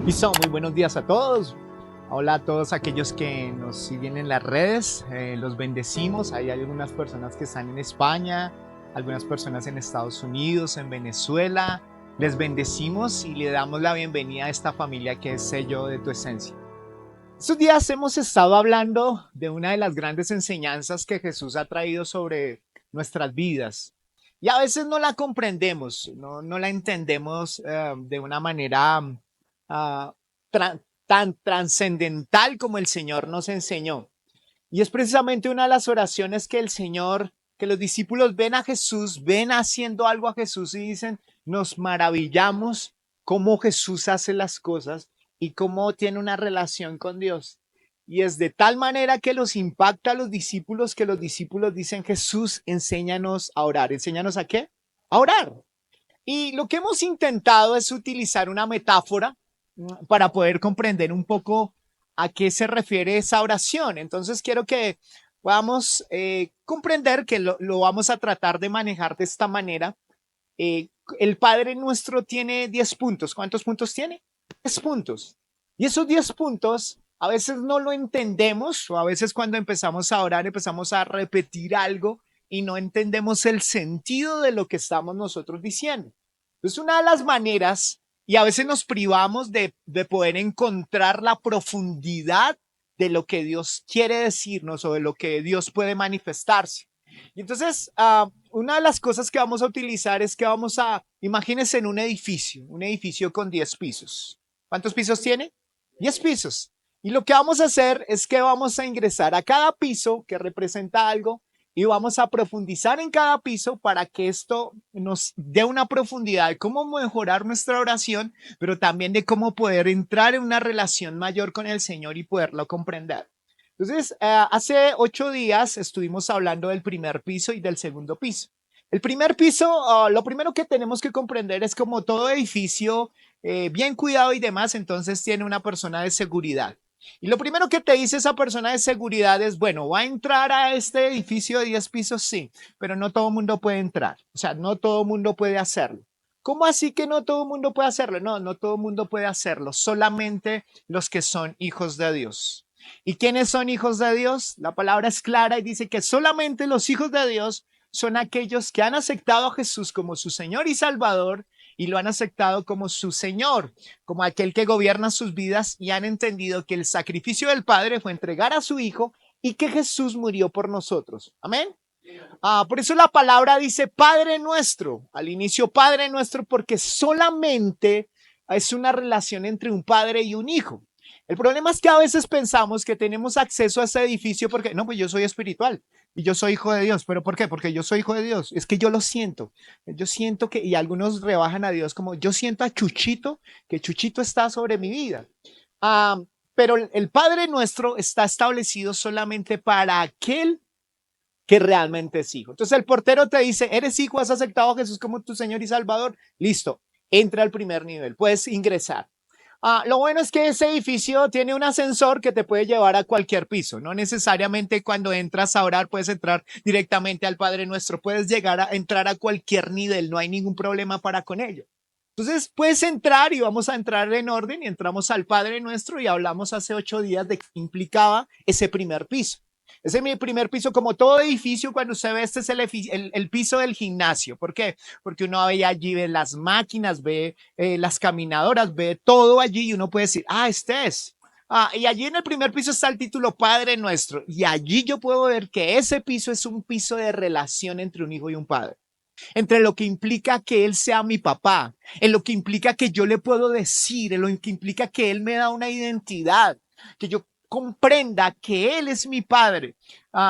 Listo, muy buenos días a todos. Hola a todos aquellos que nos siguen en las redes, los bendecimos. Hay algunas personas que están en España, algunas personas en Estados Unidos, en Venezuela. Les bendecimos y le damos la bienvenida a esta familia que es sello de tu esencia. Estos días hemos estado hablando de una de las grandes enseñanzas que Jesús ha traído sobre nuestras vidas. Y a veces no la comprendemos, no la entendemos de una manera uh, tan trascendental como el Señor nos enseñó. Y es precisamente una de las oraciones que el Señor, que los discípulos ven a Jesús, ven haciendo algo a Jesús y dicen, nos maravillamos cómo Jesús hace las cosas y cómo tiene una relación con Dios. Y es de tal manera que los impacta a los discípulos que los discípulos dicen, Jesús, enséñanos a orar. ¿Enséñanos a qué? A orar. Y lo que hemos intentado es utilizar una metáfora para poder comprender un poco a qué se refiere esa oración. Entonces quiero que podamos comprender que lo vamos a tratar de manejar de esta manera. El Padre Nuestro tiene 10 puntos. ¿Cuántos puntos tiene? 10 puntos. Y esos 10 puntos a veces no lo entendemos o a veces cuando empezamos a orar empezamos a repetir algo y no entendemos el sentido de lo que estamos nosotros diciendo. Es una de las maneras y a veces nos privamos de poder encontrar la profundidad de lo que Dios quiere decirnos o de lo que Dios puede manifestarse. Y entonces, una de las cosas que vamos a utilizar es que vamos a, imagínense en un edificio con 10 pisos. ¿Cuántos pisos tiene? 10 pisos. Y lo que vamos a hacer es que vamos a ingresar a cada piso que representa algo y vamos a profundizar en cada piso para que esto nos dé una profundidad de cómo mejorar nuestra oración, pero también de cómo poder entrar en una relación mayor con el Señor y poderlo comprender. Entonces, hace 8 días estuvimos hablando del primer piso y del segundo piso. El primer piso, lo primero que tenemos que comprender es como todo edificio bien cuidado y demás, entonces tiene una persona de seguridad. Y lo primero que te dice esa persona de seguridad es, bueno, va a entrar a este edificio de 10 pisos, sí, pero no todo el mundo puede entrar. O sea, no todo el mundo puede hacerlo. ¿Cómo así que no todo el mundo puede hacerlo? No todo el mundo puede hacerlo, solamente los que son hijos de Dios. ¿Y quiénes son hijos de Dios? La palabra es clara y dice que solamente los hijos de Dios son aquellos que han aceptado a Jesús como su Señor y Salvador y lo han aceptado como su Señor, como aquel que gobierna sus vidas y han entendido que el sacrificio del Padre fue entregar a su Hijo y que Jesús murió por nosotros. Amén. Por eso la palabra dice Padre nuestro, al inicio Padre nuestro, porque solamente es una relación entre un padre y un hijo. El problema es que a veces pensamos que tenemos acceso a ese edificio porque, no, pues yo soy espiritual y yo soy hijo de Dios. ¿Pero por qué? Porque yo soy hijo de Dios. Es que yo lo siento. Yo siento que, y algunos rebajan a Dios como, yo siento a Chuchito, que Chuchito está sobre mi vida. Ah, pero el Padre nuestro está establecido solamente para aquel que realmente es hijo. Entonces el portero te dice, eres hijo, has aceptado a Jesús como tu Señor y Salvador. Listo, entra al primer nivel, puedes ingresar. Lo bueno es que ese edificio tiene un ascensor que te puede llevar a cualquier piso. No necesariamente cuando entras a orar puedes entrar directamente al Padre Nuestro. Puedes llegar a entrar a cualquier nivel. No hay ningún problema para con ello. Entonces puedes entrar y vamos a entrar en orden y entramos al Padre Nuestro y hablamos hace 8 días de qué implicaba ese primer piso. Ese es mi primer piso, como todo edificio, cuando usted ve este es el piso del gimnasio. ¿Por qué? Porque uno ve allí, ve las máquinas, ve las caminadoras, ve todo allí y uno puede decir, este es. Y allí en el primer piso está el título Padre Nuestro. Y allí yo puedo ver que ese piso es un piso de relación entre un hijo y un padre. Entre lo que implica que él sea mi papá, en lo que implica que yo le puedo decir, en lo que implica que él me da una identidad, que yo comprenda que Él es mi Padre.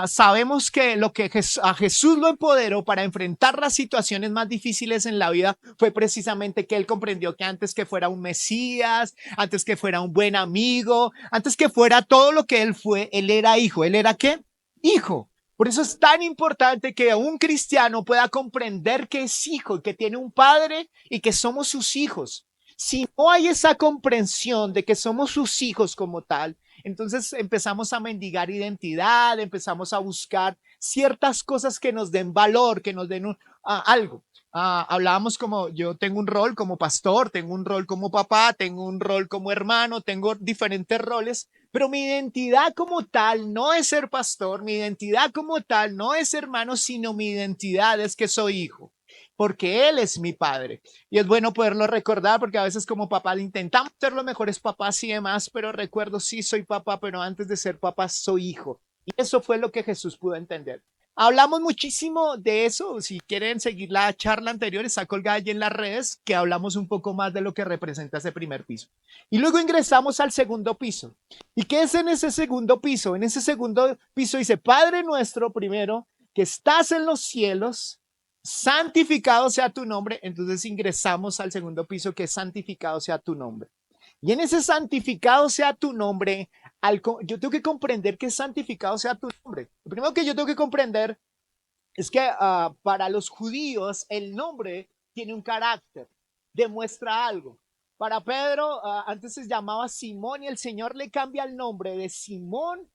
Sabemos que lo que a Jesús lo empoderó para enfrentar las situaciones más difíciles en la vida fue precisamente que Él comprendió que antes que fuera un Mesías, antes que fuera un buen amigo, antes que fuera todo lo que Él fue, Él era hijo. ¿Él era qué? Hijo. Por eso es tan importante que un cristiano pueda comprender que es hijo y que tiene un padre y que somos sus hijos. Si no hay esa comprensión de que somos sus hijos como tal, entonces empezamos a mendigar identidad, empezamos a buscar ciertas cosas que nos den valor, que nos den algo. Hablábamos como yo tengo un rol como pastor, tengo un rol como papá, tengo un rol como hermano, tengo diferentes roles, pero mi identidad como tal no es ser pastor, mi identidad como tal no es hermano, sino mi identidad es que soy hijo, porque Él es mi padre. Y es bueno poderlo recordar porque a veces como papá intentamos ser los mejores papás y demás, pero recuerdo, sí, soy papá, pero antes de ser papá soy hijo. Y eso fue lo que Jesús pudo entender. Hablamos muchísimo de eso. Si quieren seguir la charla anterior, está colgada allí en las redes, que hablamos un poco más de lo que representa ese primer piso. Y luego ingresamos al segundo piso. ¿Y qué es en ese segundo piso? En ese segundo piso dice, Padre nuestro primero, que estás en los cielos, santificado sea tu nombre. Entonces ingresamos al segundo piso, que es santificado sea tu nombre. Y en ese santificado sea tu nombre, yo tengo que comprender que santificado sea tu nombre. Lo primero que yo tengo que comprender es que para los judíos el nombre tiene un carácter, demuestra algo. Para Pedro, antes se llamaba Simón y el Señor le cambia el nombre de Simón,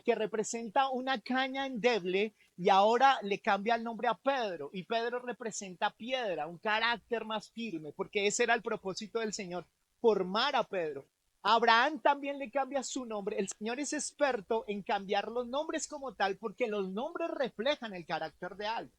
que representa una caña endeble, y ahora le cambia el nombre a Pedro. Y Pedro representa piedra, un carácter más firme, porque ese era el propósito del Señor, formar a Pedro. A Abraham también le cambia su nombre. El Señor es experto en cambiar los nombres como tal porque los nombres reflejan el carácter de algo.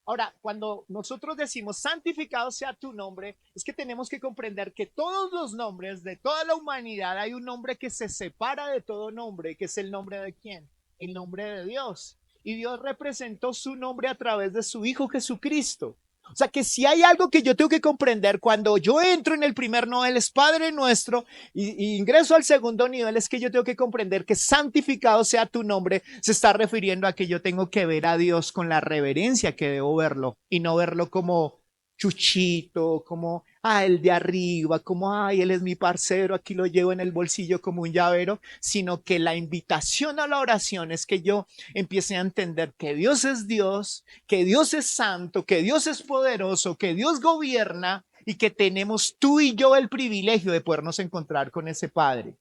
Ahora, cuando nosotros decimos santificado sea tu nombre, es que tenemos que comprender que todos los nombres de toda la humanidad hay un nombre que se separa de todo nombre, que es el nombre de quién, el nombre de Dios. Y Dios representó su nombre a través de su Hijo Jesucristo. O sea que si hay algo que yo tengo que comprender cuando yo entro en el primer nivel es Padre nuestro y ingreso al segundo nivel, es que yo tengo que comprender que santificado sea tu nombre se está refiriendo a que yo tengo que ver a Dios con la reverencia que debo verlo y no verlo como Chuchito, como el de arriba, como él es mi parcero, aquí lo llevo en el bolsillo como un llavero, sino que la invitación a la oración es que yo empiece a entender que Dios es Dios, que Dios es santo, que Dios es poderoso, que Dios gobierna y que tenemos tú y yo el privilegio de podernos encontrar con ese Padre.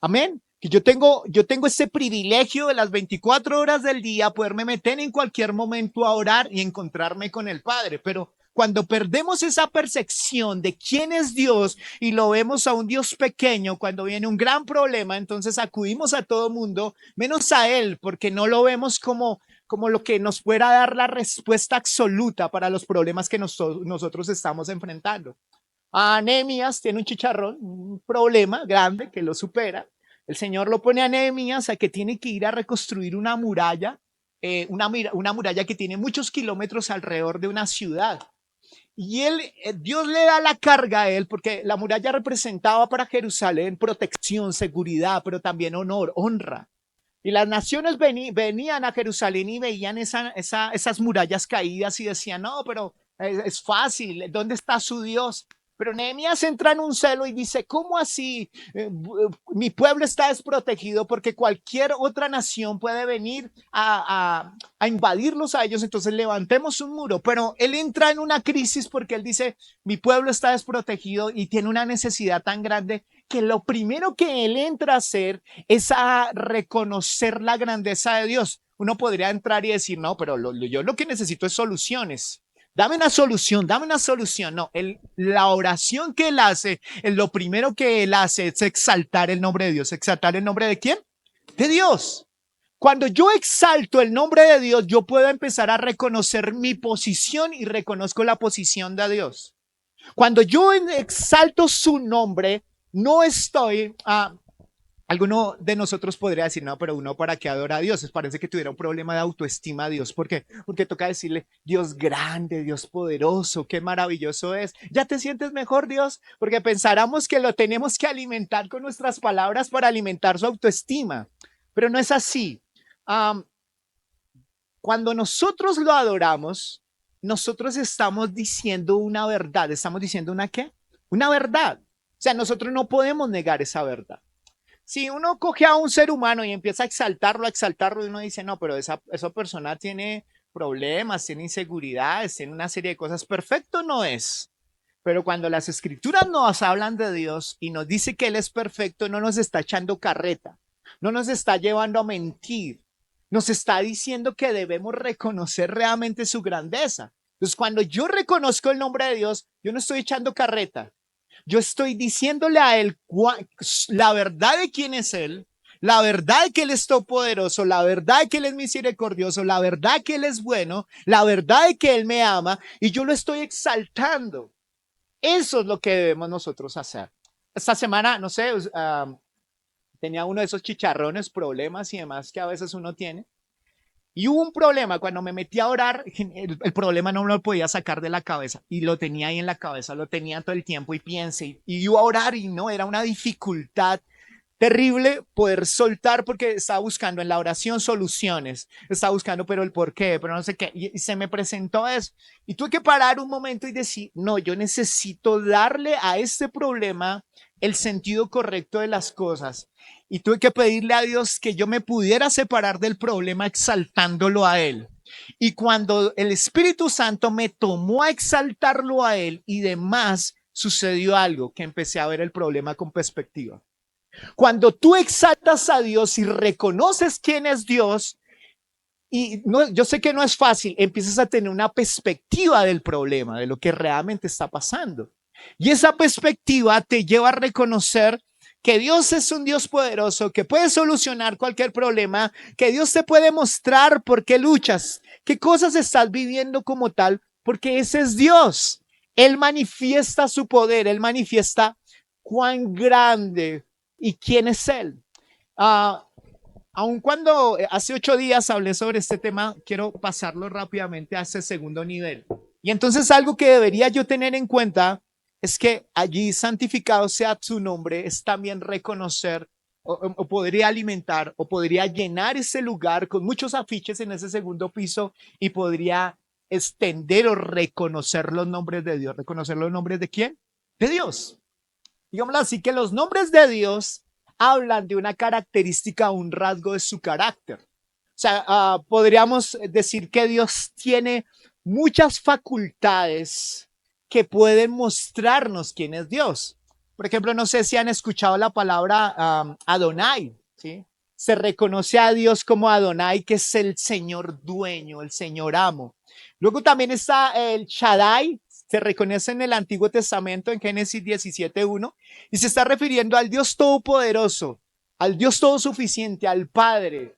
Amén. Que yo tengo ese privilegio de las 24 horas del día, poderme meter en cualquier momento a orar y encontrarme con el Padre. Pero cuando perdemos esa percepción de quién es Dios y lo vemos a un Dios pequeño, cuando viene un gran problema, entonces acudimos a todo mundo, menos a Él, porque no lo vemos como lo que nos pueda dar la respuesta absoluta para los problemas que nosotros estamos enfrentando. Nehemías tiene un chicharrón, un problema grande que lo supera. El Señor lo pone a Nehemías a que tiene que ir a reconstruir una muralla, una muralla que tiene muchos kilómetros alrededor de una ciudad. Y Dios le da la carga a él, porque la muralla representaba para Jerusalén protección, seguridad, pero también honor, honra. Y las naciones venían a Jerusalén y veían esas murallas caídas y decían, no, pero es fácil, ¿dónde está su Dios? Pero Nehemías entra en un celo y dice, ¿cómo así? Mi pueblo está desprotegido porque cualquier otra nación puede venir a invadirlos a ellos, entonces levantemos un muro. Pero él entra en una crisis porque él dice, mi pueblo está desprotegido y tiene una necesidad tan grande que lo primero que él entra a hacer es a reconocer la grandeza de Dios. Uno podría entrar y decir, no, pero yo lo que necesito es soluciones. Dame una solución, dame una solución. No, la oración que él hace, lo primero que él hace es exaltar el nombre de Dios. ¿Exaltar el nombre de quién? De Dios. Cuando yo exalto el nombre de Dios, yo puedo empezar a reconocer mi posición y reconozco la posición de Dios. Cuando yo exalto su nombre, no estoy alguno de nosotros podría decir, no, pero uno para qué adora a Dios, parece que tuviera un problema de autoestima a Dios. ¿Por qué? Porque toca decirle, Dios grande, Dios poderoso, qué maravilloso es. ¿Ya te sientes mejor, Dios? Porque pensáramos que lo tenemos que alimentar con nuestras palabras para alimentar su autoestima, pero no es así. Cuando nosotros lo adoramos, nosotros estamos diciendo una verdad. ¿Estamos diciendo una qué? Una verdad. O sea, nosotros no podemos negar esa verdad. Si uno coge a un ser humano y empieza a exaltarlo, y uno dice, no, pero esa persona tiene problemas, tiene inseguridades, tiene una serie de cosas, perfecto no es. Pero cuando las escrituras nos hablan de Dios y nos dice que Él es perfecto, no nos está echando carreta, no nos está llevando a mentir, nos está diciendo que debemos reconocer realmente su grandeza. Entonces, cuando yo reconozco el nombre de Dios, yo no estoy echando carreta. Yo estoy diciéndole a Él la verdad de quién es Él, la verdad de que Él es todopoderoso, la verdad de que Él es misericordioso, la verdad de que Él es bueno, la verdad de que Él me ama, y yo lo estoy exaltando. Eso es lo que debemos nosotros hacer. Esta semana, no sé, tenía uno de esos chicharrones, problemas y demás que a veces uno tiene. Y hubo un problema cuando me metí a orar, el problema no me lo podía sacar de la cabeza y lo tenía ahí en la cabeza, lo tenía todo el tiempo y piense y iba a orar y no, era una dificultad terrible poder soltar porque estaba buscando en la oración soluciones, estaba buscando pero el por qué, pero no sé qué, y se me presentó eso y tuve que parar un momento y decir, no, yo necesito darle a este problema el sentido correcto de las cosas y tuve que pedirle a Dios que yo me pudiera separar del problema exaltándolo a Él. Y cuando el Espíritu Santo me tomó a exaltarlo a Él y demás, sucedió algo que empecé a ver el problema con perspectiva. Cuando tú exaltas a Dios y reconoces quién es Dios, y no, yo sé que no es fácil, empiezas a tener una perspectiva del problema, de lo que realmente está pasando. Y esa perspectiva te lleva a reconocer que Dios es un Dios poderoso, que puede solucionar cualquier problema, que Dios te puede mostrar por qué luchas, qué cosas estás viviendo como tal, porque ese es Dios. Él manifiesta su poder, Él manifiesta cuán grande y quién es Él. Aun cuando hace 8 días hablé sobre este tema, quiero pasarlo rápidamente a ese segundo nivel. Y entonces algo que debería yo tener en cuenta es que allí santificado sea su nombre, es también reconocer o podría alimentar o podría llenar ese lugar con muchos afiches en ese segundo piso y podría extender o reconocer los nombres de Dios. ¿Reconocer los nombres de quién? De Dios. Digámoslo así, que los nombres de Dios hablan de una característica, un rasgo de su carácter. O sea, podríamos decir que Dios tiene muchas facultades que pueden mostrarnos quién es Dios. Por ejemplo, no sé si han escuchado la palabra Adonai, ¿sí? Se reconoce a Dios como Adonai, que es el Señor dueño, el Señor amo. Luego también está el Shaddai, se reconoce en el Antiguo Testamento en Génesis 17:1 y se está refiriendo al Dios todopoderoso, al Dios todo suficiente, al Padre.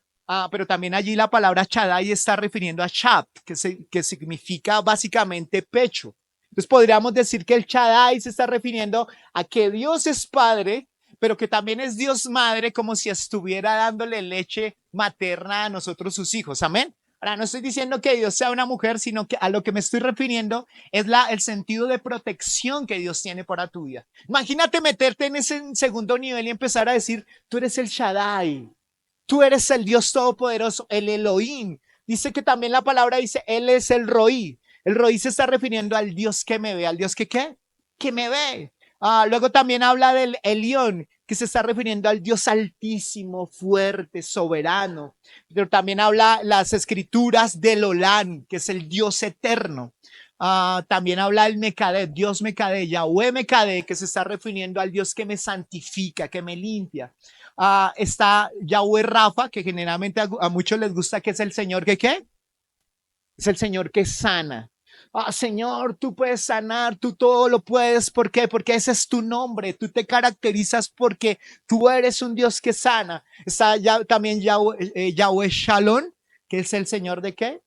Pero también allí la palabra Shaddai está refiriendo a Shab, que significa básicamente pecho. Entonces podríamos decir que el Shaddai se está refiriendo a que Dios es Padre, pero que también es Dios Madre, como si estuviera dándole leche materna a nosotros sus hijos. Amén. Ahora, no estoy diciendo que Dios sea una mujer, sino que a lo que me estoy refiriendo es el sentido de protección que Dios tiene para tu vida. Imagínate meterte en ese segundo nivel y empezar a decir, tú eres el Shaddai, tú eres el Dios Todopoderoso, el Elohim. Dice que también la palabra dice, Él es el Roí. El Roí se está refiriendo al Dios que me ve, al Dios que ¿qué? Que me ve. Luego también habla del Elión, que se está refiriendo al Dios altísimo, fuerte, soberano. Pero también habla las escrituras del Olán, que es el Dios eterno. También habla el Mecadé, Dios Mecadé, Yahweh Mecadé, que se está refiriendo al Dios que me santifica, que me limpia. Está Yahweh Rafa, que generalmente a muchos les gusta, que es el Señor que ¿qué? Es el Señor que sana. Señor, tú puedes sanar, tú todo lo puedes. ¿Por qué? Porque ese es tu nombre. Tú te caracterizas porque tú eres un Dios que sana. Está también Yahweh Shalom, que es el Señor de ¿qué?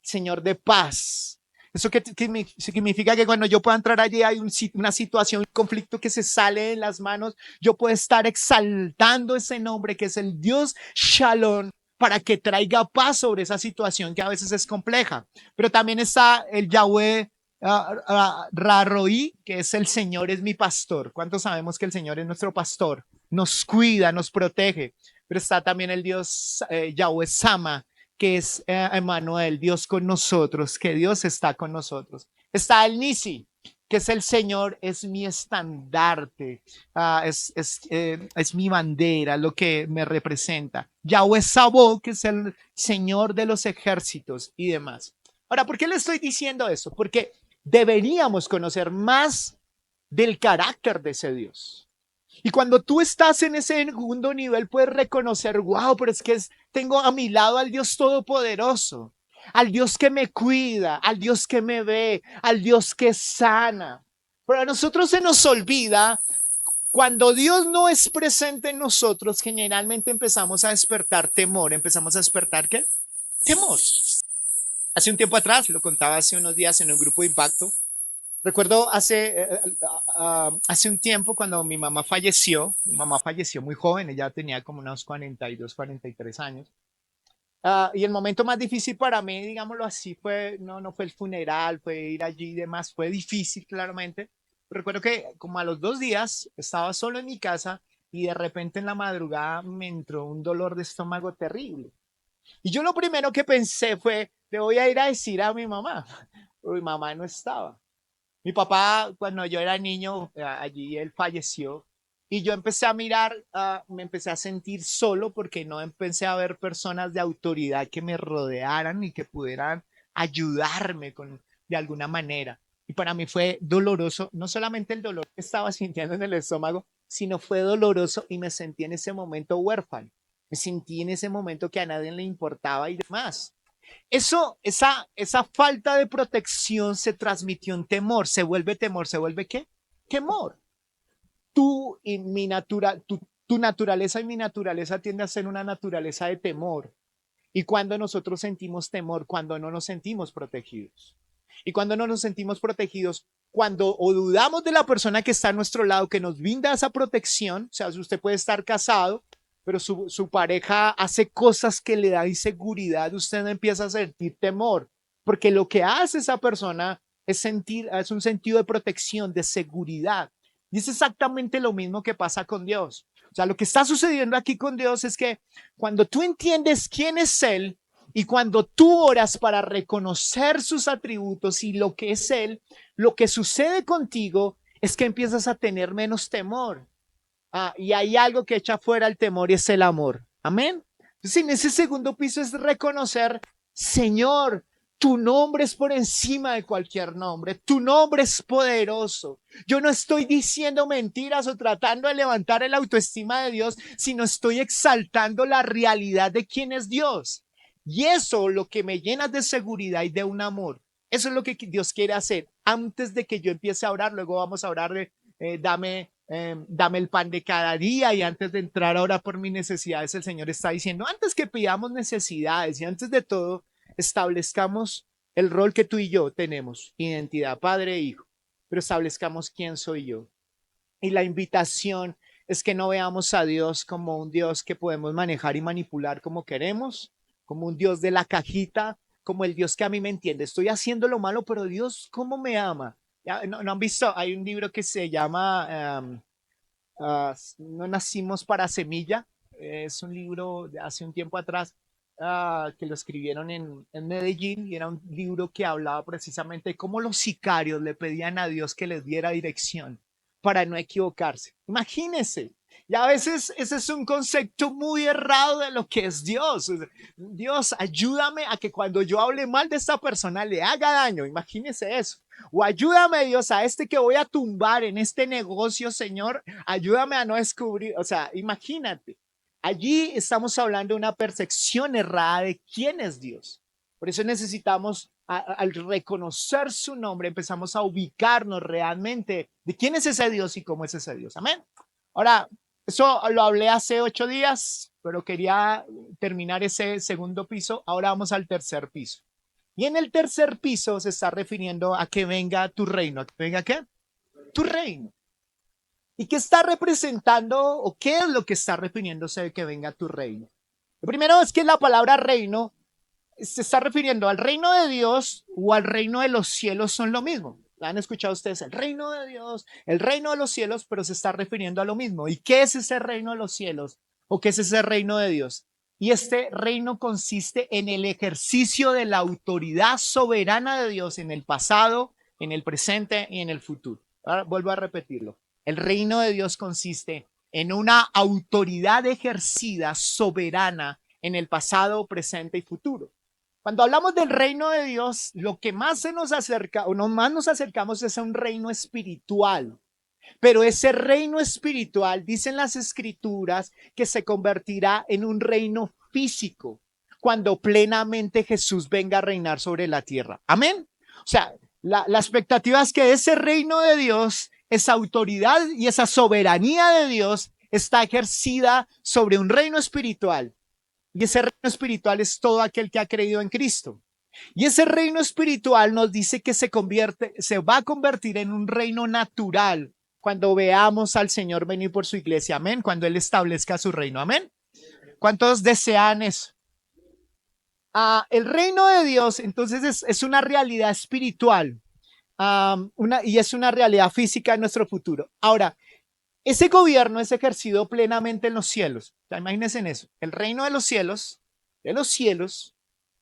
Señor de paz. Eso que significa que cuando yo pueda entrar allí hay una situación, un conflicto que se sale de las manos, yo puedo estar exaltando ese nombre que es el Dios Shalom, para que traiga paz sobre esa situación que a veces es compleja. Pero también está el Yahweh Raroí, que es el Señor es mi pastor. ¿Cuántos sabemos que el Señor es nuestro pastor? Nos cuida, nos protege. Pero está también el Dios Yahweh Sama, que es Emmanuel, Dios con nosotros, que Dios está con nosotros. Está el Nisi, que es el Señor, es mi estandarte, es mi bandera, lo que me representa. Yahweh Sabó, que es el Señor de los ejércitos y demás. Ahora, ¿por qué le estoy diciendo eso? Porque deberíamos conocer más del carácter de ese Dios. Y cuando tú estás en ese segundo nivel, puedes reconocer, wow, pero es que tengo a mi lado al Dios Todopoderoso. al Dios que me cuida, al Dios que me ve, al Dios que sana. Pero a nosotros se nos olvida, cuando Dios no es presente en nosotros, generalmente empezamos a despertar temor. ¿Empezamos a despertar qué? Temor. Hace un tiempo atrás, lo contaba hace unos días en un grupo de impacto. Recuerdo hace un tiempo cuando mi mamá falleció muy joven, ella tenía como unos 42, 43 años. Y el momento más difícil para mí, digámoslo así, no fue el funeral, fue ir allí y demás, fue difícil claramente. Recuerdo que como a los 2 días estaba solo en mi casa y de repente en la madrugada me entró un dolor de estómago terrible. Y yo lo primero que pensé fue, le voy a ir a decir a mi mamá. Mi mamá no estaba. Mi papá, cuando yo era niño, allí él falleció y yo empecé a mirar, me empecé a sentir solo porque no empecé a ver personas de autoridad que me rodearan y que pudieran ayudarme de alguna manera. Y para mí fue doloroso, no solamente el dolor que estaba sintiendo en el estómago, sino fue doloroso y me sentí en ese momento huérfano. Me sentí en ese momento que a nadie le importaba y demás. Esa falta de protección se transmitió en temor, se vuelve temor, ¿se vuelve qué? Temor. Tu naturaleza y mi naturaleza tiende a ser una naturaleza de temor. Y cuando nosotros sentimos temor, cuando no nos sentimos protegidos. Y cuando no nos sentimos protegidos, cuando o dudamos de la persona que está a nuestro lado, que nos brinda esa protección, o sea, usted puede estar casado, pero su pareja hace cosas que le da inseguridad, usted empieza a sentir temor, porque lo que hace esa persona es un sentido de protección, de seguridad. Y es exactamente lo mismo que pasa con Dios. O sea, lo que está sucediendo aquí con Dios es que cuando tú entiendes quién es Él y cuando tú oras para reconocer sus atributos y lo que es Él, lo que sucede contigo es que empiezas a tener menos temor. Y hay algo que echa fuera el temor y es el amor. Amén. Entonces, en ese segundo piso es reconocer, Señor, tu nombre es por encima de cualquier nombre. Tu nombre es poderoso. Yo no estoy diciendo mentiras o tratando de levantar el autoestima de Dios, sino estoy exaltando la realidad de quién es Dios. Y eso lo que me llena de seguridad y de un amor. Eso es lo que Dios quiere hacer. Antes de que yo empiece a orar, luego vamos a orar de dame el pan de cada día, y antes de entrar ahora por mis necesidades, el Señor está diciendo, antes que pidamos necesidades y antes de todo, establezcamos el rol que tú y yo tenemos, identidad, padre e hijo, pero establezcamos quién soy yo. Y la invitación es que no veamos a Dios como un Dios que podemos manejar y manipular como queremos, como un Dios de la cajita, como el Dios que a mí me entiende. Estoy haciendo lo malo, pero Dios, ¿cómo me ama? ¿No han visto? Hay un libro que se llama No nacimos para semilla. Es un libro de hace un tiempo atrás, que lo escribieron en Medellín, y era un libro que hablaba precisamente de cómo los sicarios le pedían a Dios que les diera dirección para no equivocarse. Imagínense. Y a veces ese es un concepto muy errado de lo que es Dios. Dios, ayúdame a que cuando yo hable mal de esta persona le haga daño. Imagínese eso. O ayúdame, Dios, a este que voy a tumbar en este negocio, Señor, ayúdame a no descubrir. O sea, imagínate. Allí estamos hablando de una percepción errada de quién es Dios. Por eso necesitamos, al reconocer su nombre, empezamos a ubicarnos realmente de quién es ese Dios y cómo es ese Dios. Amén. Ahora, eso lo hablé hace 8 días, pero quería terminar ese segundo piso. Ahora vamos al tercer piso. Y en el tercer piso se está refiriendo a que venga tu reino. ¿A que venga qué? Tu reino. ¿Y qué está representando o qué es lo que está refiriéndose de que venga tu reino? Lo primero es que la palabra reino se está refiriendo al reino de Dios o al reino de los cielos, son lo mismo. ¿Han escuchado ustedes? El reino de Dios, el reino de los cielos, pero se está refiriendo a lo mismo. ¿Y qué es ese reino de los cielos? ¿O qué es ese reino de Dios? Y este reino consiste en el ejercicio de la autoridad soberana de Dios en el pasado, en el presente y en el futuro. Ahora vuelvo a repetirlo. El reino de Dios consiste en una autoridad ejercida soberana en el pasado, presente y futuro. Cuando hablamos del reino de Dios, lo que más se nos acerca o no más nos acercamos es a un reino espiritual. Pero ese reino espiritual, dicen las escrituras, que se convertirá en un reino físico. cuando plenamente Jesús venga a reinar sobre la tierra. Amén. O sea, la expectativa es que ese reino de Dios, esa autoridad y esa soberanía de Dios está ejercida sobre un reino espiritual. Y ese reino espiritual es todo aquel que ha creído en Cristo. Y ese reino espiritual nos dice que se va a convertir en un reino natural cuando veamos al Señor venir por su iglesia. Amén. Cuando Él establezca su reino. Amén. ¿Cuántos desean eso? El reino de Dios, entonces, es una realidad espiritual y es una realidad física en nuestro futuro. Ahora, ese gobierno es ejercido plenamente en los cielos. O sea, imagínense en eso. El reino de los cielos,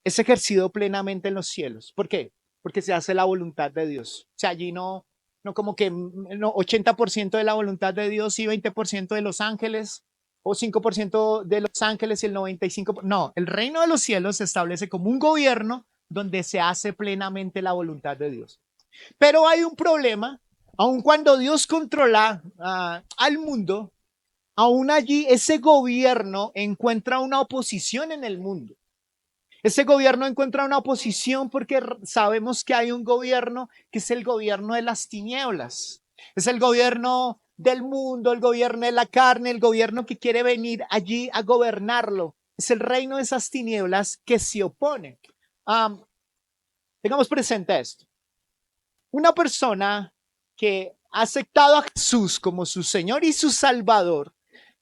es ejercido plenamente en los cielos. ¿Por qué? Porque se hace la voluntad de Dios. O sea, allí no como que 80% de la voluntad de Dios y 20% de los ángeles, o 5% de los ángeles y el 95%. No, el reino de los cielos se establece como un gobierno donde se hace plenamente la voluntad de Dios. Pero hay un problema, aun cuando Dios controla al mundo, aún allí ese gobierno encuentra una oposición en el mundo. Ese gobierno encuentra una oposición porque sabemos que hay un gobierno que es el gobierno de las tinieblas. Es el gobierno del mundo, el gobierno de la carne, el gobierno que quiere venir allí a gobernarlo. Es el reino de esas tinieblas que se opone. Tengamos presente esto. Una persona que ha aceptado a Jesús como su Señor y su Salvador,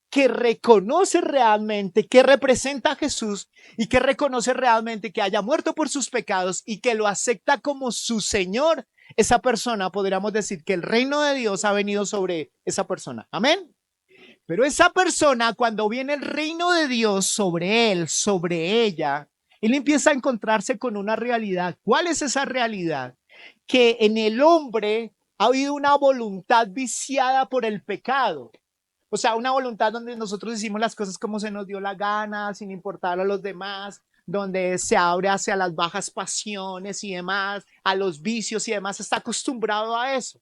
que reconoce realmente que representa a Jesús y que reconoce realmente que haya muerto por sus pecados y que lo acepta como su Señor, esa persona, podríamos decir que el reino de Dios ha venido sobre esa persona. Amén. Pero esa persona, cuando viene el reino de Dios sobre él, sobre ella, él empieza a encontrarse con una realidad. ¿Cuál es esa realidad? Que en el hombre ha habido una voluntad viciada por el pecado. O sea, una voluntad donde nosotros hicimos las cosas como se nos dio la gana, sin importar a los demás, donde se abre hacia las bajas pasiones y demás, a los vicios y demás, está acostumbrado a eso.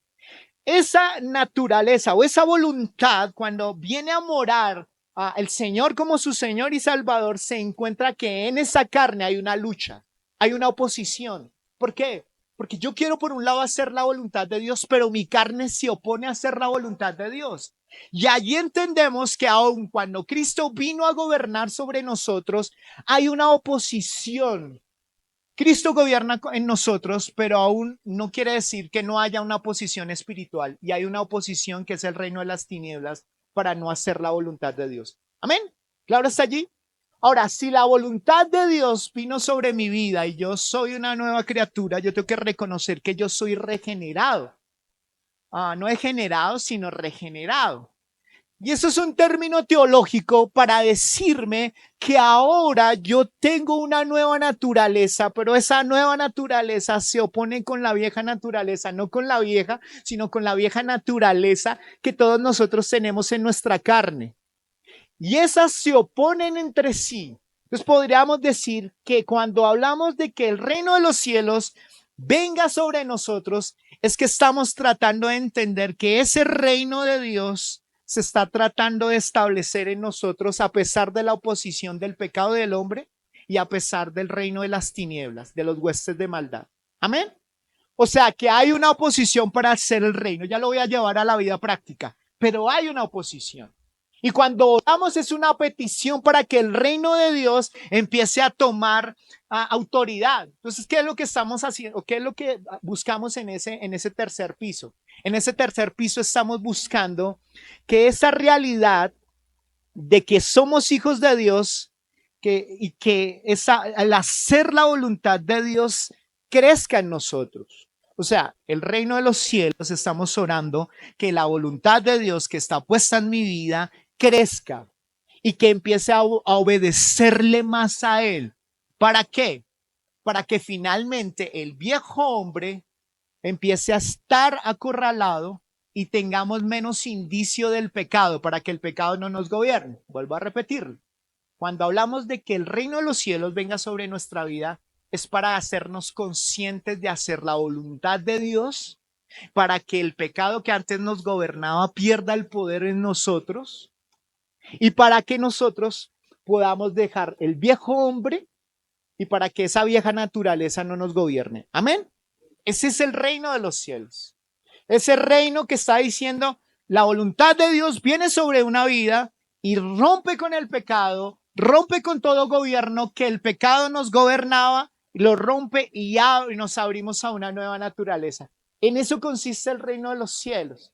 Esa naturaleza o esa voluntad, cuando viene a morar el Señor como su Señor y Salvador, se encuentra que en esa carne hay una lucha, hay una oposición. ¿Por qué? Porque yo quiero por un lado hacer la voluntad de Dios, pero mi carne se opone a hacer la voluntad de Dios. Y allí entendemos que aun cuando Cristo vino a gobernar sobre nosotros, hay una oposición. Cristo gobierna en nosotros, pero aún no quiere decir que no haya una oposición espiritual. Y hay una oposición que es el reino de las tinieblas para no hacer la voluntad de Dios. Amén. Claro, está allí. Ahora, si la voluntad de Dios vino sobre mi vida y yo soy una nueva criatura, yo tengo que reconocer que yo soy regenerado. No degenerado, sino regenerado. Y eso es un término teológico para decirme que ahora yo tengo una nueva naturaleza, pero esa nueva naturaleza se opone con la vieja naturaleza, no con la vieja, sino con la vieja naturaleza que todos nosotros tenemos en nuestra carne. Y esas se oponen entre sí. Entonces podríamos decir que cuando hablamos de que el reino de los cielos venga sobre nosotros, es que estamos tratando de entender que ese reino de Dios se está tratando de establecer en nosotros a pesar de la oposición del pecado del hombre y a pesar del reino de las tinieblas, de los huestes de maldad. Amén. O sea que hay una oposición para hacer el reino. Ya lo voy a llevar a la vida práctica, pero hay una oposición. Y cuando oramos es una petición para que el reino de Dios empiece a tomar autoridad. Entonces, ¿qué es lo que estamos haciendo? ¿Qué es lo que buscamos en ese tercer piso? En ese tercer piso estamos buscando que esa realidad de que somos hijos de Dios y que al hacer la voluntad de Dios crezca en nosotros. O sea, el reino de los cielos, estamos orando que la voluntad de Dios que está puesta en mi vida crezca y que empiece a obedecerle más a Él. ¿Para qué? Para que finalmente el viejo hombre empiece a estar acorralado y tengamos menos indicio del pecado, para que el pecado no nos gobierne. Vuelvo a repetirlo. Cuando hablamos de que el reino de los cielos venga sobre nuestra vida, es para hacernos conscientes de hacer la voluntad de Dios, para que el pecado que antes nos gobernaba pierda el poder en nosotros y para que nosotros podamos dejar el viejo hombre y para que esa vieja naturaleza no nos gobierne. Amén. Ese es el reino de los cielos. Ese reino que está diciendo la voluntad de Dios viene sobre una vida y rompe con el pecado, rompe con todo gobierno que el pecado nos gobernaba, lo rompe y nos abrimos a una nueva naturaleza. En eso consiste el reino de los cielos.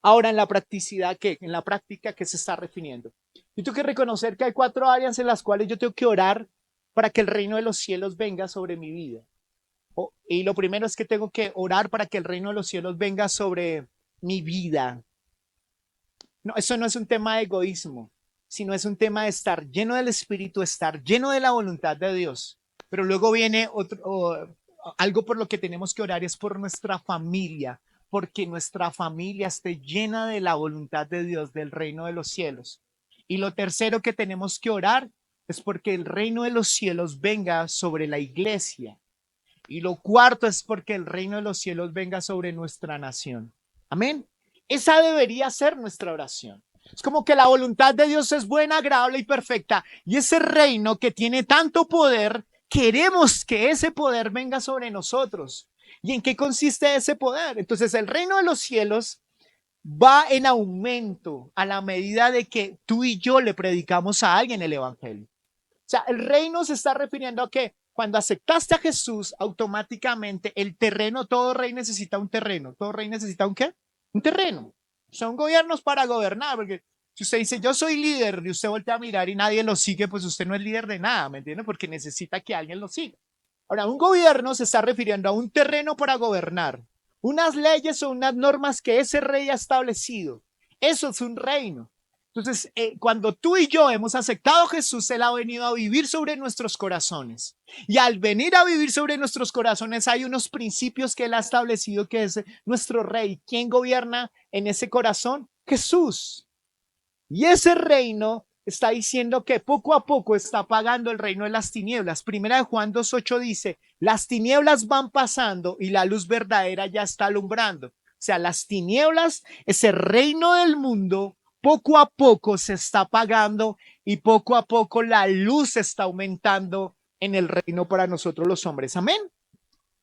Ahora, en la practicidad, ¿qué? En la práctica, ¿qué se está refiriendo? Yo tengo que reconocer que hay 4 áreas en las cuales yo tengo que orar para que el reino de los cielos venga sobre mi vida. Y lo primero es que tengo que orar para que el reino de los cielos venga sobre mi vida. No, eso no es un tema de egoísmo, sino es un tema de estar lleno del Espíritu, estar lleno de la voluntad de Dios. Pero luego viene algo por lo que tenemos que orar, es por nuestra familia, porque nuestra familia esté llena de la voluntad de Dios, del reino de los cielos. Y lo tercero que tenemos que orar es porque el reino de los cielos venga sobre la iglesia. Y lo cuarto es porque el reino de los cielos venga sobre nuestra nación. Amén. Esa debería ser nuestra oración. Es como que la voluntad de Dios es buena, agradable y perfecta. Y ese reino que tiene tanto poder, queremos que ese poder venga sobre nosotros. ¿Y en qué consiste ese poder? Entonces el reino de los cielos va en aumento a la medida de que tú y yo le predicamos a alguien el evangelio. O sea, el reino se está refiriendo a que cuando aceptaste a Jesús, automáticamente el terreno, todo rey necesita un terreno. ¿Todo rey necesita un qué? Un terreno. Son gobiernos para gobernar, porque si usted dice, yo soy líder, y usted voltea a mirar y nadie lo sigue, pues usted no es líder de nada, ¿me entiende? Porque necesita que alguien lo siga. Ahora, un gobierno se está refiriendo a un terreno para gobernar, unas leyes o unas normas que ese rey ha establecido. Eso es un reino. Entonces, cuando tú y yo hemos aceptado a Jesús, Él ha venido a vivir sobre nuestros corazones. Y al venir a vivir sobre nuestros corazones, hay unos principios que Él ha establecido, que es nuestro rey. ¿Quién gobierna en ese corazón? Jesús. Y ese reino está diciendo que poco a poco está apagando el reino de las tinieblas. Primera de Juan 2:8 dice, las tinieblas van pasando y la luz verdadera ya está alumbrando. O sea, las tinieblas, ese reino del mundo, poco a poco se está apagando y poco a poco la luz está aumentando en el reino para nosotros los hombres. Amén.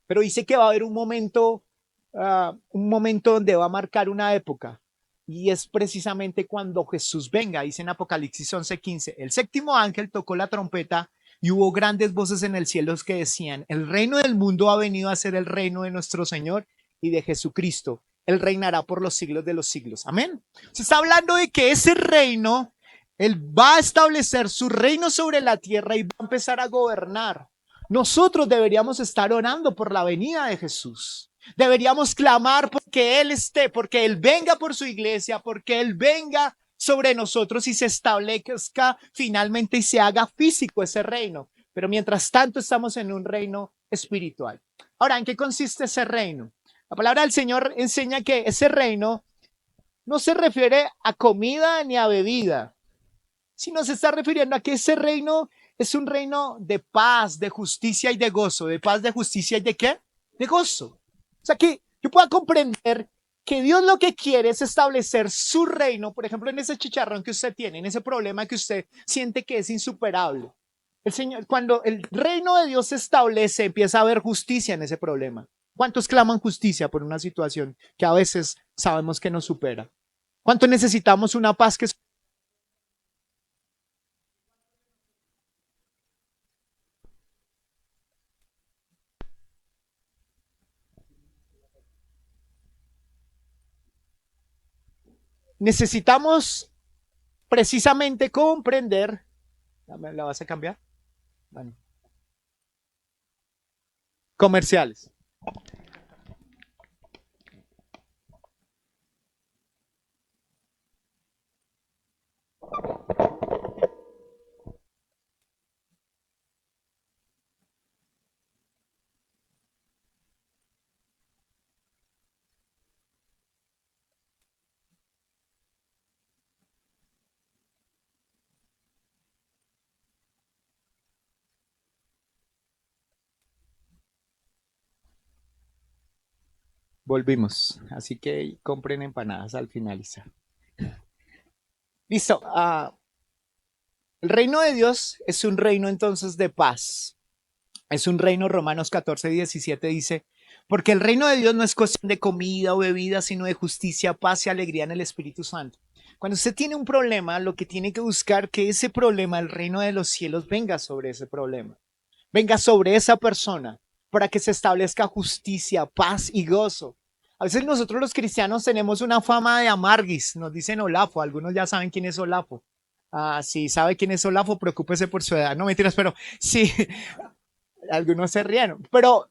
Pero dice que va a haber un momento donde va a marcar una época. Y es precisamente cuando Jesús venga. Dice en Apocalipsis 11:15, el séptimo ángel tocó la trompeta y hubo grandes voces en el cielo que decían, el reino del mundo ha venido a ser el reino de nuestro Señor y de Jesucristo. Él reinará por los siglos de los siglos. Amén. Se está hablando de que ese reino, Él va a establecer su reino sobre la tierra y va a empezar a gobernar. Nosotros deberíamos estar orando por la venida de Jesús. Deberíamos clamar porque Él esté, porque Él venga por su iglesia, porque Él venga sobre nosotros y se establezca finalmente y se haga físico ese reino. Pero mientras tanto estamos en un reino espiritual. Ahora, ¿en qué consiste ese reino? La palabra del Señor enseña que ese reino no se refiere a comida ni a bebida, sino se está refiriendo a que ese reino es un reino de paz, de justicia y de gozo. ¿De paz, de justicia y de qué? De gozo. O sea, que yo pueda comprender que Dios lo que quiere es establecer su reino, por ejemplo, en ese chicharrón que usted tiene, en ese problema que usted siente que es insuperable. El Señor, cuando el reino de Dios se establece, empieza a haber justicia en ese problema. ¿Cuántos claman justicia por una situación que a veces sabemos que nos supera? ¿Cuánto necesitamos una paz que necesitamos precisamente comprender? ¿La vas a cambiar? Bueno, comerciales. Volvimos, así que compren empanadas al finalizar. Listo. El reino de Dios es un reino entonces de paz. Es un reino, Romanos 14:17 dice, porque el reino de Dios no es cuestión de comida o bebida, sino de justicia, paz y alegría en el Espíritu Santo. Cuando usted tiene un problema, lo que tiene que buscar que ese problema, el reino de los cielos, venga sobre ese problema, venga sobre esa persona, para que se establezca justicia, paz y gozo. A veces nosotros los cristianos tenemos una fama de amarguis, nos dicen Olafo, algunos ya saben quién es Olafo. Si sabe quién es Olafo, preocúpese por su edad. No mentiras, pero sí, algunos se rieron. Pero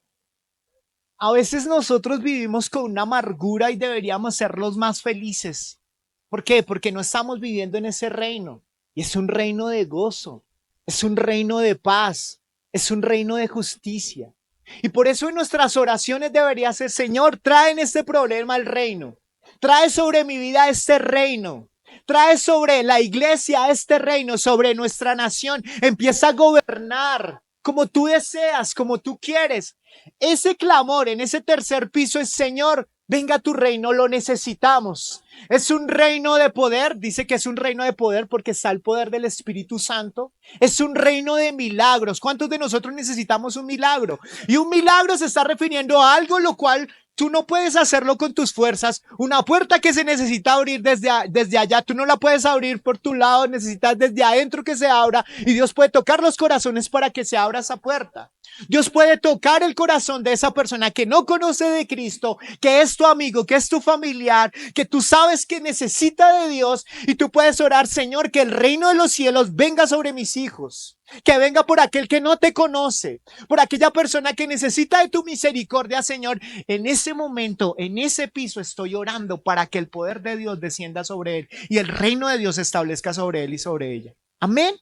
a veces nosotros vivimos con una amargura y deberíamos ser los más felices. ¿Por qué? Porque no estamos viviendo en ese reino. Y es un reino de gozo, es un reino de paz, es un reino de justicia. Y por eso en nuestras oraciones debería ser, Señor, trae en este problema el reino. Trae sobre mi vida este reino. Trae sobre la iglesia este reino, sobre nuestra nación. Empieza a gobernar como tú deseas, como tú quieres. Ese clamor en ese tercer piso es, Señor, venga a tu reino, lo necesitamos. Es un reino de poder, dice que es un reino de poder porque está el poder del Espíritu Santo. Es un reino de milagros. ¿Cuántos de nosotros necesitamos un milagro? Y un milagro se está refiriendo a algo lo cual tú no puedes hacerlo con tus fuerzas. Una puerta que se necesita abrir desde allá, tú no la puedes abrir por tu lado, necesitas desde adentro que se abra y Dios puede tocar los corazones para que se abra esa puerta. Dios puede tocar el corazón de esa persona que no conoce de Cristo, que es tu amigo, que es tu familiar, que tú sabes que necesita de Dios y tú puedes orar, Señor, que el reino de los cielos venga sobre mis hijos, que venga por aquel que no te conoce, por aquella persona que necesita de tu misericordia, Señor. En ese momento, en ese piso estoy orando para que el poder de Dios descienda sobre él y el reino de Dios se establezca sobre él y sobre ella. Amén.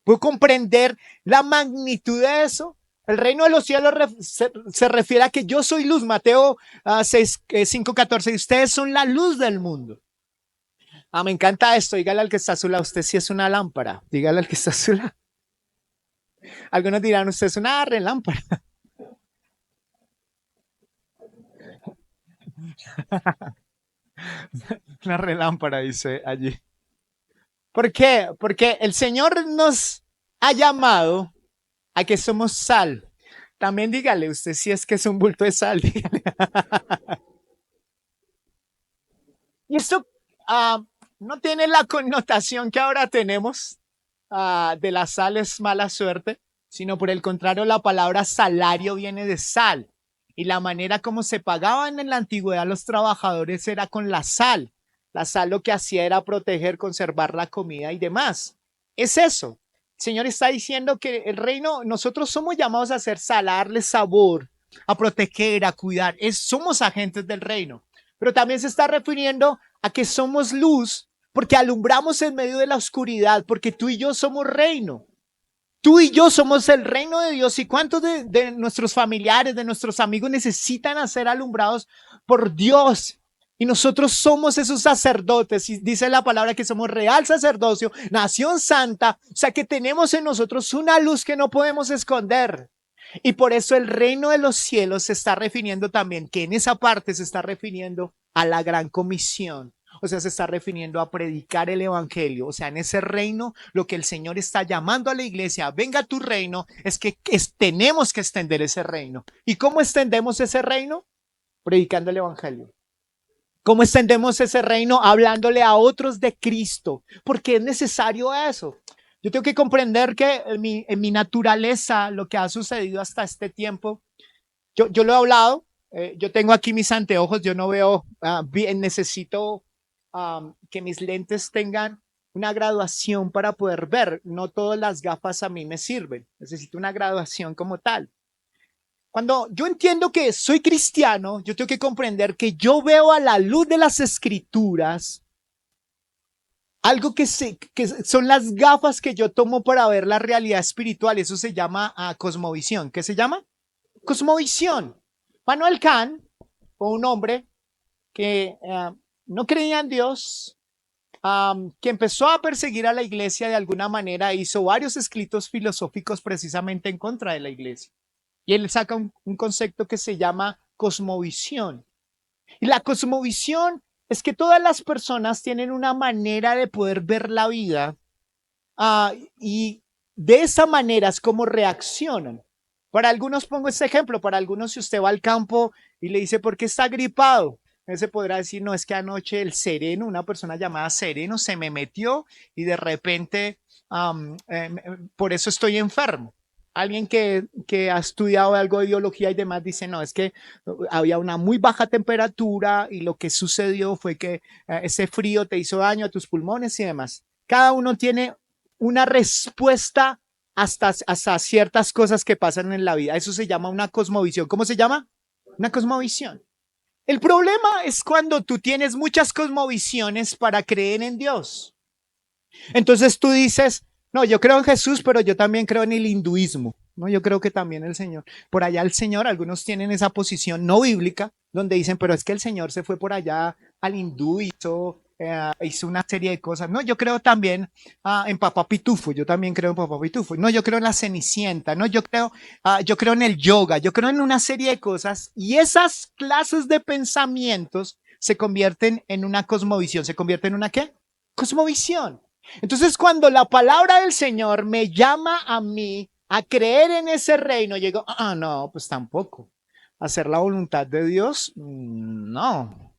¿Puedo comprender la magnitud de eso? El reino de los cielos se refiere a que yo soy luz, Mateo 5:14, y ustedes son la luz del mundo. Me encanta esto, dígale al que está a su lado, usted sí es una lámpara, dígale al que está a su lado. Algunos dirán, usted es una relámpara. Una relámpara, dice allí. ¿Por qué? Porque el Señor nos ha llamado a que somos sal. También dígale, usted si es que es un bulto de sal, dígale. Y esto no tiene la connotación que ahora tenemos de la sal es mala suerte, sino por el contrario, la palabra salario viene de sal. Y la manera como se pagaban en la antigüedad los trabajadores era con la sal. La sal lo que hacía era proteger, conservar la comida y demás. Es eso. El Señor está diciendo que el reino, nosotros somos llamados a hacer sal, a darle sabor, a proteger, a cuidar. Somos agentes del reino. Pero también se está refiriendo a que somos luz porque alumbramos en medio de la oscuridad, porque tú y yo somos reino. Tú y yo somos el reino de Dios. ¿Y cuántos de nuestros familiares, de nuestros amigos necesitan ser alumbrados por Dios? Y nosotros somos esos sacerdotes. Y dice la palabra que somos real sacerdocio, nación santa. O sea que tenemos en nosotros una luz que no podemos esconder. Y por eso el reino de los cielos se está refiriendo también, que en esa parte se está refiriendo a la gran comisión. O sea, se está refiriendo a predicar el evangelio. O sea, en ese reino, lo que el Señor está llamando a la iglesia, venga a tu reino, es que tenemos que extender ese reino. ¿Y cómo extendemos ese reino? Predicando el evangelio. ¿Cómo extendemos ese reino? Hablándole a otros de Cristo, porque es necesario eso. Yo tengo que comprender que en mi naturaleza, lo que ha sucedido hasta este tiempo, yo lo he hablado, yo tengo aquí mis anteojos, yo no veo bien, necesito que mis lentes tengan una graduación para poder ver. No todas las gafas a mí me sirven, necesito una graduación como tal. Cuando yo entiendo que soy cristiano, yo tengo que comprender que yo veo a la luz de las escrituras algo que son las gafas que yo tomo para ver la realidad espiritual. Eso se llama cosmovisión. ¿Qué se llama? Cosmovisión. Manuel Kant fue un hombre que no creía en Dios, que empezó a perseguir a la iglesia de alguna manera, hizo varios escritos filosóficos precisamente en contra de la iglesia. Y él saca un concepto que se llama cosmovisión. Y la cosmovisión es que todas las personas tienen una manera de poder ver la vida y de esa manera es como reaccionan. Para algunos pongo este ejemplo, para algunos si usted va al campo y le dice, ¿por qué está gripado? Él se podrá decir, no, es que anoche el sereno, una persona llamada sereno, se me metió y de repente por eso estoy enfermo. Alguien que ha estudiado algo de biología y demás dice, no, es que había una muy baja temperatura y lo que sucedió fue que ese frío te hizo daño a tus pulmones y demás. Cada uno tiene una respuesta hasta ciertas cosas que pasan en la vida. Eso se llama una cosmovisión. ¿Cómo se llama? Una cosmovisión. El problema es cuando tú tienes muchas cosmovisiones para creer en Dios. Entonces tú dices, no, yo creo en Jesús, pero yo también creo en el hinduismo. No, yo creo que también el Señor. Por allá el Señor, algunos tienen esa posición no bíblica, donde dicen, pero es que el Señor se fue por allá al hindú, hizo una serie de cosas. No, yo creo también en Papá Pitufo, yo también creo en Papá Pitufo. No, yo creo en la Cenicienta, no, yo creo en el yoga, yo creo en una serie de cosas. Y esas clases de pensamientos se convierten en una cosmovisión. ¿Se convierte en una qué? Cosmovisión. Entonces, cuando la palabra del Señor me llama a mí a creer en ese reino, llego, no, pues tampoco. Hacer la voluntad de Dios, no.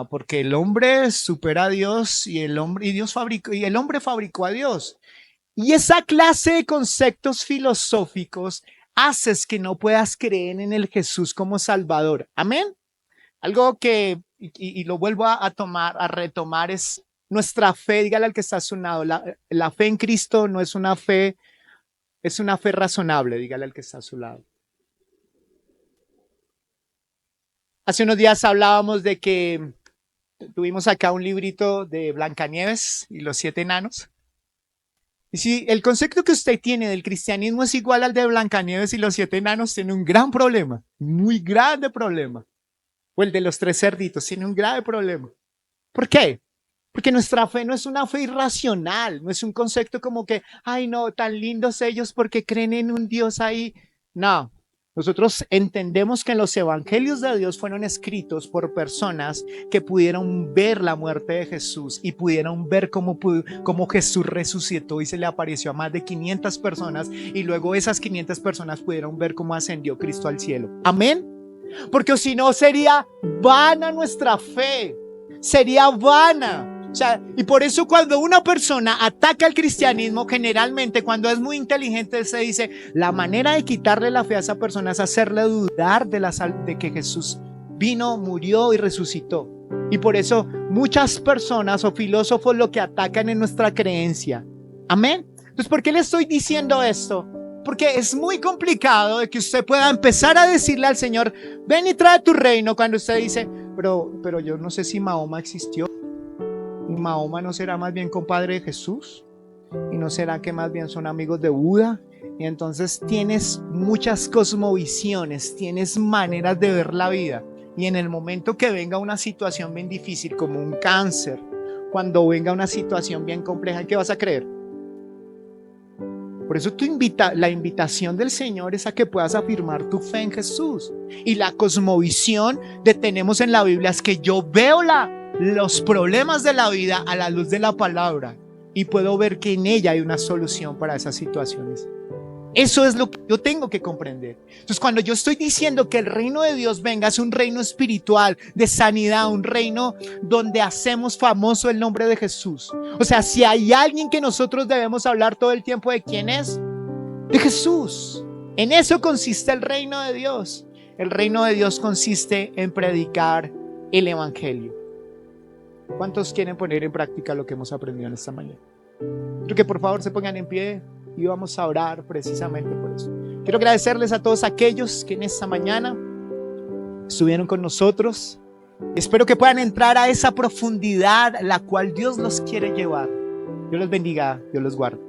Porque el hombre supera a Dios y el hombre fabricó a Dios. Y esa clase de conceptos filosóficos haces que no puedas creer en el Jesús como Salvador. Amén. Algo que, y lo vuelvo a retomar, es nuestra fe. Dígale al que está a su lado, la fe en Cristo no es una fe, es una fe razonable. Dígale al que está a su lado. Hace unos días hablábamos de que tuvimos acá un librito de Blancanieves y los 7 enanos. Y si el concepto que usted tiene del cristianismo es igual al de Blancanieves y los 7 enanos, tiene un gran problema, muy grande problema. O el de los 3 cerditos, tiene un grave problema. ¿Por qué? Porque nuestra fe no es una fe irracional, no es un concepto como que, ay no, tan lindos ellos porque creen en un Dios ahí. No, nosotros entendemos que los evangelios de Dios fueron escritos por personas que pudieron ver la muerte de Jesús y pudieron ver cómo Jesús resucitó y se le apareció a más de 500 personas y luego esas 500 personas pudieron ver cómo ascendió Cristo al cielo. Amén. Porque si no sería vana nuestra fe, sería vana. O sea, y por eso cuando una persona ataca el cristianismo, generalmente cuando es muy inteligente se dice, la manera de quitarle la fe a esa persona es hacerle dudar de que Jesús vino, murió y resucitó. Y por eso muchas personas o filósofos lo que atacan es nuestra creencia. Amén. Entonces, ¿por qué le estoy diciendo esto? Porque es muy complicado de que usted pueda empezar a decirle al Señor, ven y trae tu reino, cuando usted dice, pero yo no sé si Mahoma existió. ¿Y Mahoma no será más bien compadre de Jesús? ¿Y no será que más bien son amigos de Buda? Y entonces tienes muchas cosmovisiones, tienes maneras de ver la vida. Y en el momento que venga una situación bien difícil, como un cáncer, cuando venga una situación bien compleja, ¿en qué vas a creer? Por eso la invitación del Señor es a que puedas afirmar tu fe en Jesús. Y la cosmovisión que tenemos en la Biblia es que yo veo los problemas de la vida a la luz de la palabra y puedo ver que en ella hay una solución para esas situaciones. Eso es lo que yo tengo que comprender. Entonces, cuando yo estoy diciendo que el reino de Dios venga, es un reino espiritual, de sanidad, un reino donde hacemos famoso el nombre de Jesús. O sea, si hay alguien que nosotros debemos hablar todo el tiempo, ¿de quién es? De Jesús. En eso consiste el reino de Dios. El reino de Dios consiste en predicar el evangelio. ¿Cuántos quieren poner en práctica lo que hemos aprendido en esta mañana? Quiero que por favor se pongan en pie y vamos a orar precisamente por eso. Quiero agradecerles a todos aquellos que en esta mañana estuvieron con nosotros. Espero que puedan entrar a esa profundidad la cual Dios los quiere llevar. Dios los bendiga, Dios los guarde.